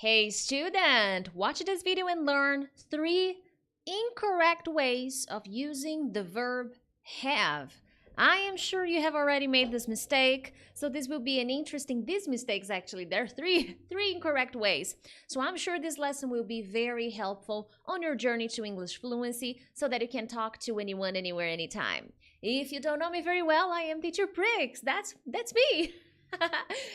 Hey student, watch this video and learn 3 incorrect ways of using the verb have. I am sure you have already made this mistake, so this will be these mistakes actually, there are three incorrect ways. So I'm sure this lesson will be very helpful on your journey to English fluency so that you can talk to anyone, anywhere, anytime. If you don't know me very well, I am teacher Prix, that's me.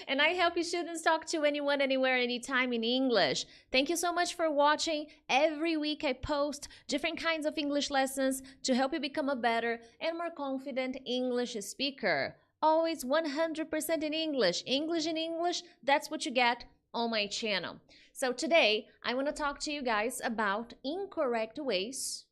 And I help you students talk to anyone, anywhere, anytime in English. Thank you so much for watching. Every week I post different kinds of English lessons to help you become a better and more confident English speaker. Always 100% in English. English in English, that's what you get on my channel. So today I want to talk to you guys about incorrect ways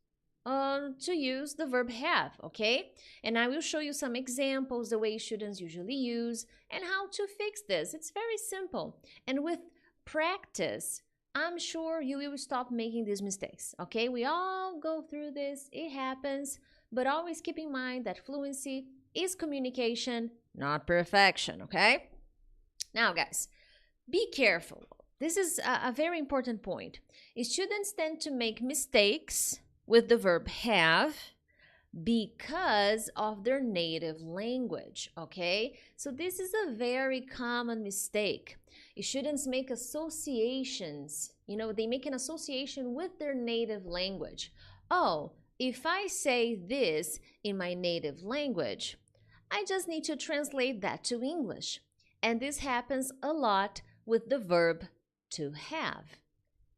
to use the verb have, okay? And I will show you some examples, the way students usually use, and how to fix this. It's very simple. And with practice, I'm sure you will stop making these mistakes, okay? We all go through this, it happens, but always keep in mind that fluency is communication, not perfection, okay? Now, guys, be careful. This is a very important point. Students tend to make mistakes with the verb have because of their native language, okay? So this is a very common mistake. Students make associations, they make an association with their native language. Oh, if I say this in my native language, I just need to translate that to English. And this happens a lot with the verb to have.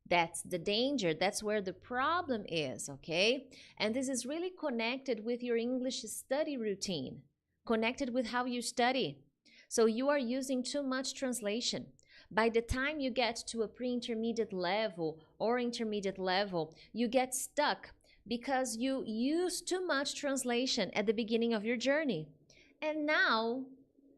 That's the danger. That's where the problem is, okay? And this is really connected with your English study routine, connected with how you study. So you are using too much translation. By the time you get to a pre-intermediate level or intermediate level, you get stuck because you use too much translation at the beginning of your journey. And now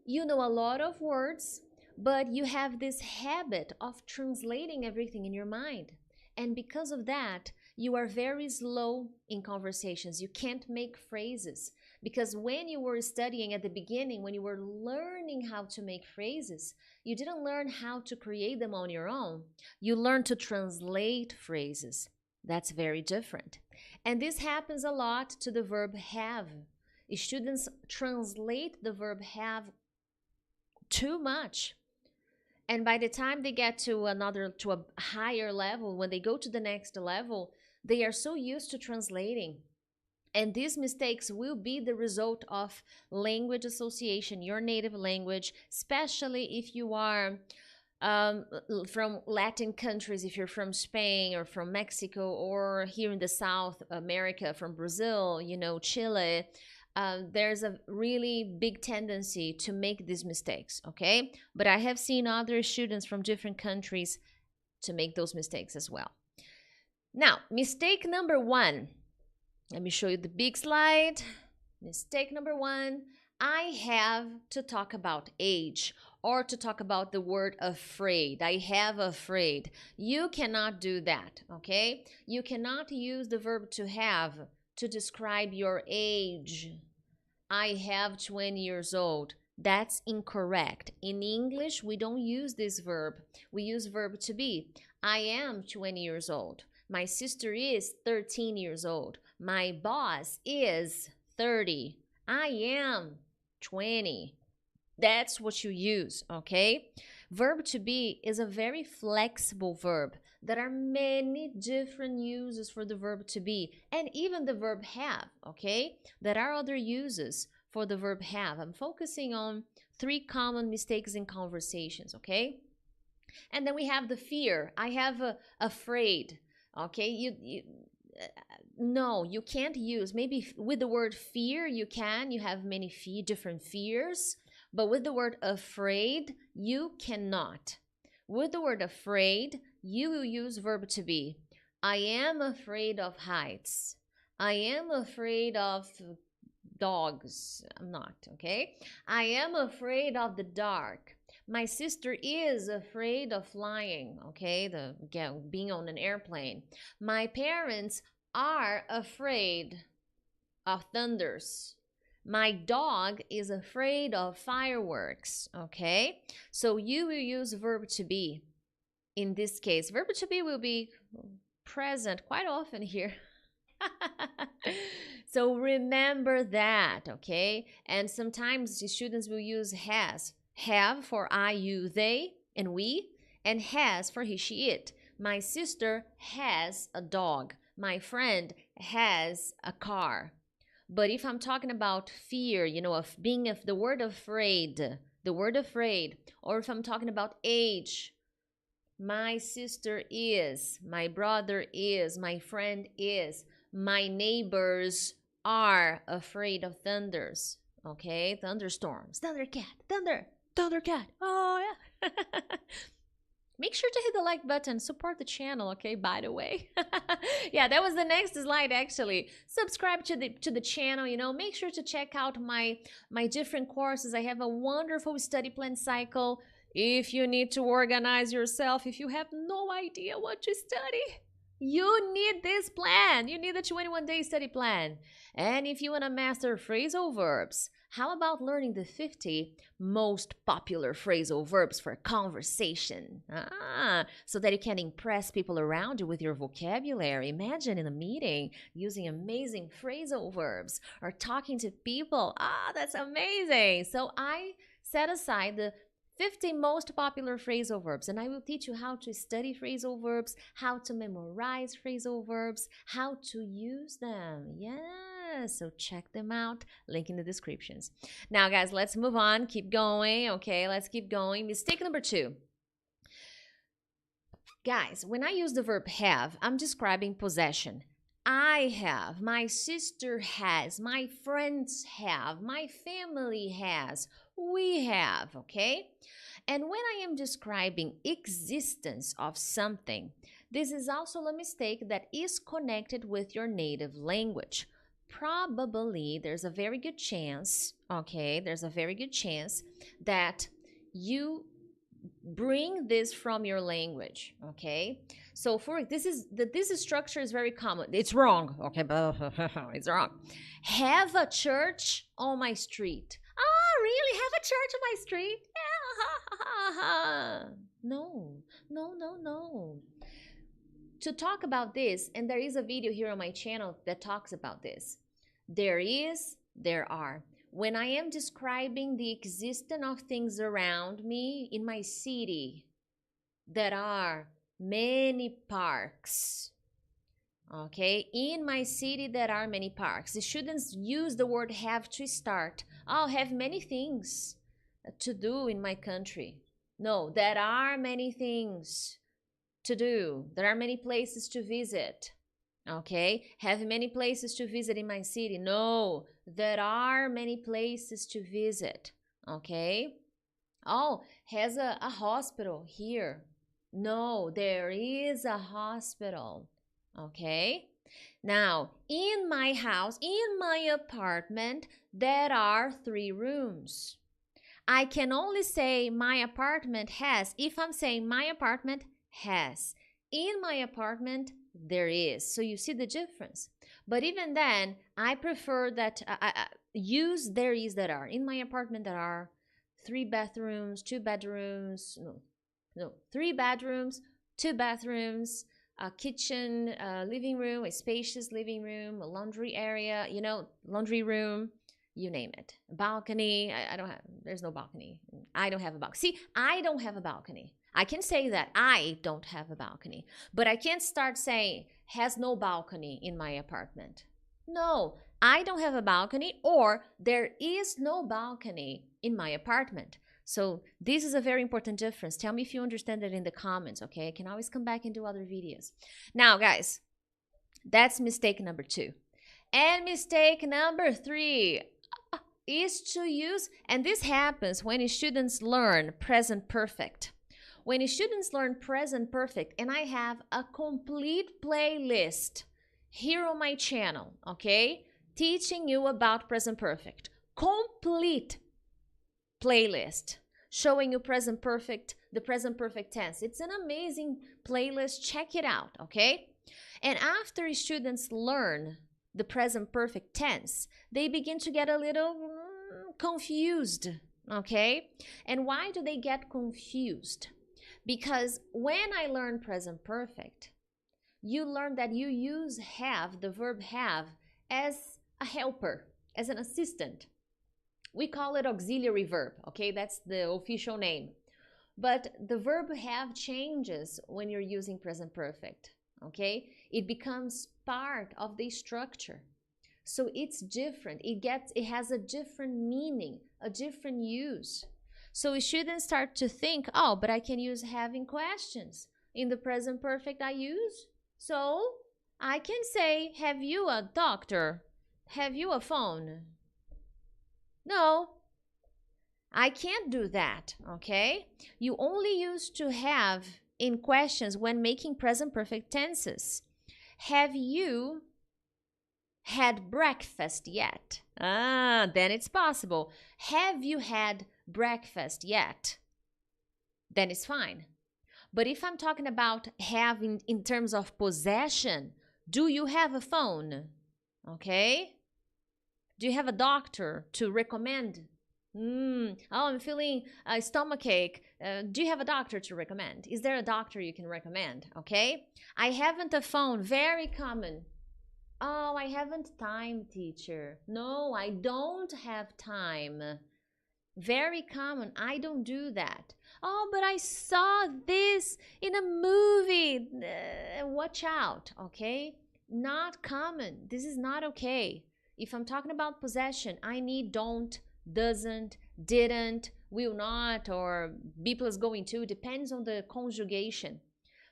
you know a lot of words, but you have this habit of translating everything in your mind. And because of that, you are very slow in conversations. You can't make phrases. Because when you were studying at the beginning, when you were learning how to make phrases, you didn't learn how to create them on your own. You learned to translate phrases. That's very different. And this happens a lot to the verb have. Students translate the verb have too much. And by the time they get to a higher level, when they go to the next level, they are so used to translating. And these mistakes will be the result of language association, your native language, especially if you are from Latin countries, if you're from Spain or from Mexico, or here in the South America, from Brazil, Chile. There's a really big tendency to make these mistakes, okay? But I have seen other students from different countries to make those mistakes as well. Now, mistake number 1. Let me show you the big slide. Mistake number 1, I have to talk about age or to talk about the word afraid. I have afraid. You cannot do that, okay? You cannot use the verb to have to describe your age. I have 20 years old. That's incorrect. In English, we don't use this verb. We use verb to be. I am 20 years old. My sister is 13 years old. My boss is 30. I am 20. That's what you use, okay? Verb to be is a very flexible verb. There are many different uses for the verb to be, and even the verb have, okay? There are other uses for the verb have. I'm focusing on 3 common mistakes in conversations, okay? And then we have the fear. I have afraid, okay? No, you can't use. Maybe with the word fear, you can. You have many different fears. But with the word afraid, you cannot. With the word afraid, you will use verb to be. I am afraid of heights. I am afraid of dogs. I'm not, okay? I am afraid of the dark. My sister is afraid of flying, okay? Being on an airplane. My parents are afraid of thunders. My dog is afraid of fireworks, okay? So you will use verb to be in this case, verb to be will be present quite often here. So remember that, okay? And sometimes the students will use has. Have for I, you, they, and we, and has for he, she, it. My sister has a dog. My friend has a car. But if I'm talking about fear, you know, of being the word afraid, or if I'm talking about age, my sister is, my brother is, my friend is, my neighbors are afraid of thunders, okay? Thunderstorms, thundercat, oh yeah. Make sure to hit the like button, support the channel, okay, by the way. Yeah, that was the next slide actually. Subscribe to the channel, you know, make sure to check out my different courses. I have a wonderful study plan cycle. If you need to organize yourself, if you have no idea what to study, you need this plan. You need the 21-day study plan. And if you want to master phrasal verbs, how about learning the 50 most popular phrasal verbs for conversation? So that you can impress people around you with your vocabulary. Imagine in a meeting using amazing phrasal verbs or talking to people. That's amazing. So I set aside the 50 most popular phrasal verbs, and I will teach you how to study phrasal verbs, how to memorize phrasal verbs, how to use them. Yes, so check them out. Link in the descriptions. Now, guys, let's move on. Keep going. Okay, let's keep going. Mistake number 2. Guys, when I use the verb have, I'm describing possession. I have, my sister has, my friends have, my family has, we have, okay? And when I am describing existence of something, this is also a mistake that is connected with your native language. Probably there's a very good chance, okay, there's a very good chance that you bring this from your language, okay? So for this structure is very common. It's wrong, okay, but it's wrong. Have a church on my street. Really? Have a church on my street? Yeah. No. To talk about this, and there is a video here on my channel that talks about this. There is, there are. When I am describing the existence of things around me in my city, there are many parks. Okay, in my city there are many parks. The students use the word have to start. I'll have many things to do in my country. No, there are many things to do. There are many places to visit. Okay, have many places to visit in my city. No, there are many places to visit. Okay. Oh, has a hospital here. No, there is a hospital. Okay. Now, in my house, in my apartment, there are 3 rooms. I can only say my apartment has if I'm saying my apartment has. In my apartment, there is. So you see the difference. But even then, I prefer that I use there is, that are. In my apartment, there are 3 bathrooms, 2 bedrooms, no, 3 bedrooms, 2 bathrooms, a kitchen, a living room, a spacious living room, a laundry area, you know, laundry room, you name it. A balcony, I don't have, there's no balcony. I don't have a balcony. See, I don't have a balcony. I can say that I don't have a balcony, but I can't start saying has no balcony in my apartment. No, I don't have a balcony, or there is no balcony in my apartment. So this is a very important difference. Tell me if you understand it in the comments, okay? I can always come back and do other videos. Now, guys, that's mistake number 2. And mistake number 3 is to use, and this happens when students learn present perfect. When students learn present perfect, and I have a complete playlist here on my channel, okay? Teaching you about present perfect. Complete playlist showing you present perfect, the present perfect tense. It's an amazing playlist. Check it out, okay? And after students learn the present perfect tense, they begin to get a little confused, okay? And why do they get confused? Because when I learn present perfect, you learn that you use have, the verb have, as a helper, as an assistant. We call it auxiliary verb, okay? That's the official name. But the verb have changes when you're using present perfect, okay? It becomes part of the structure. So it's different. It has a different meaning, a different use. So we shouldn't start to think, oh, but I can use having questions. In the present perfect I use. So I can say, have you a doctor? Have you a phone? No, I can't do that, okay? You only use to have in questions when making present perfect tenses. Have you had breakfast yet? Then it's possible. Have you had breakfast yet? Then it's fine. But if I'm talking about having in terms of possession, do you have a phone? Okay? Do you have a doctor to recommend? Oh, I'm feeling a stomachache. Do you have a doctor to recommend? Is there a doctor you can recommend? Okay? I haven't a phone. Very common. Oh, I haven't time, teacher. No, I don't have time. Very common. I don't do that. Oh, but I saw this in a movie. Watch out, okay? Not common. This is not okay. If I'm talking about possession, I need don't, doesn't, didn't, will not, or be plus going to. Depends on the conjugation.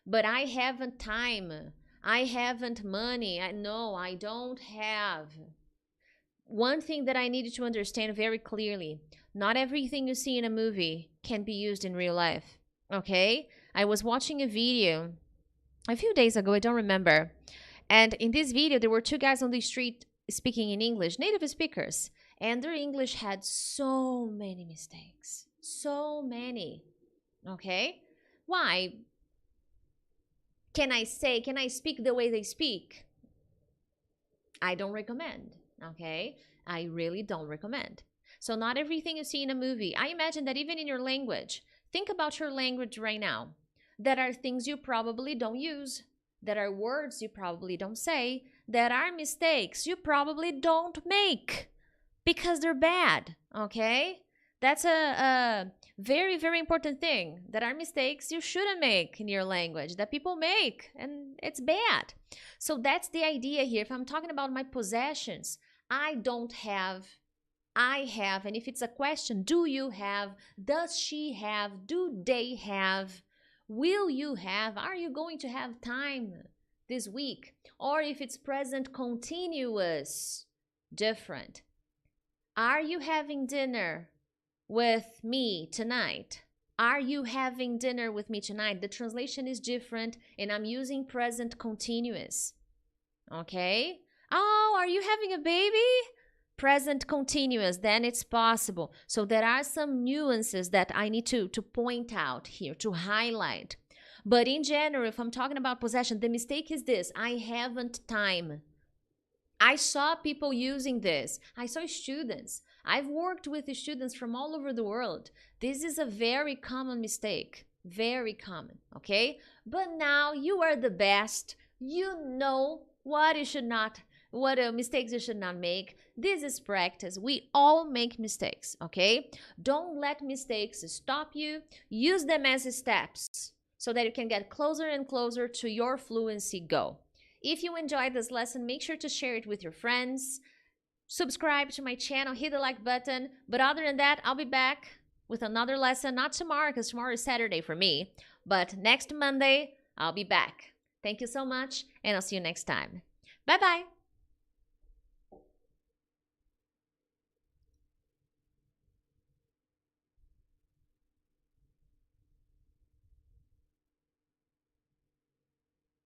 But I haven't time. I haven't money. I don't have. One thing that I needed to understand very clearly, not everything you see in a movie can be used in real life, okay? I was watching a video a few days ago, I don't remember. And in this video, there were two guys on the street speaking in English, native speakers. And their English had so many mistakes. So many, okay? Why? Can I speak the way they speak? I don't recommend, okay? I really don't recommend. So not everything you see in a movie. I imagine that even in your language, think about your language right now. There are things you probably don't use. There are words you probably don't say. There are mistakes you probably don't make because they're bad, okay? That's a very, very important thing. There are mistakes you shouldn't make in your language that people make, and it's bad. So that's the idea here. If I'm talking about my possessions, I don't have, I have, and if it's a question, do you have, does she have, do they have, will you have, are you going to have time this week? Or if it's present continuous, different. Are you having dinner with me tonight? Are you having dinner with me tonight? The translation is different and I'm using present continuous. Okay? Oh, are you having a baby? Present continuous, then it's possible. So there are some nuances that I need to point out here, to highlight. But in general, if I'm talking about possession, the mistake is this: I haven't time. I saw people using this. I saw students. I've worked with students from all over the world. This is a very common mistake. Very common, okay? But now you are the best. You know what you should not, what mistakes you should not make. This is practice. We all make mistakes, okay? Don't let mistakes stop you. Use them as steps so that you can get closer and closer to your fluency goal. If you enjoyed this lesson, make sure to share it with your friends. Subscribe to my channel, hit the like button. But other than that, I'll be back with another lesson. Not tomorrow, because tomorrow is Saturday for me. But next Monday, I'll be back. Thank you so much, and I'll see you next time. Bye-bye.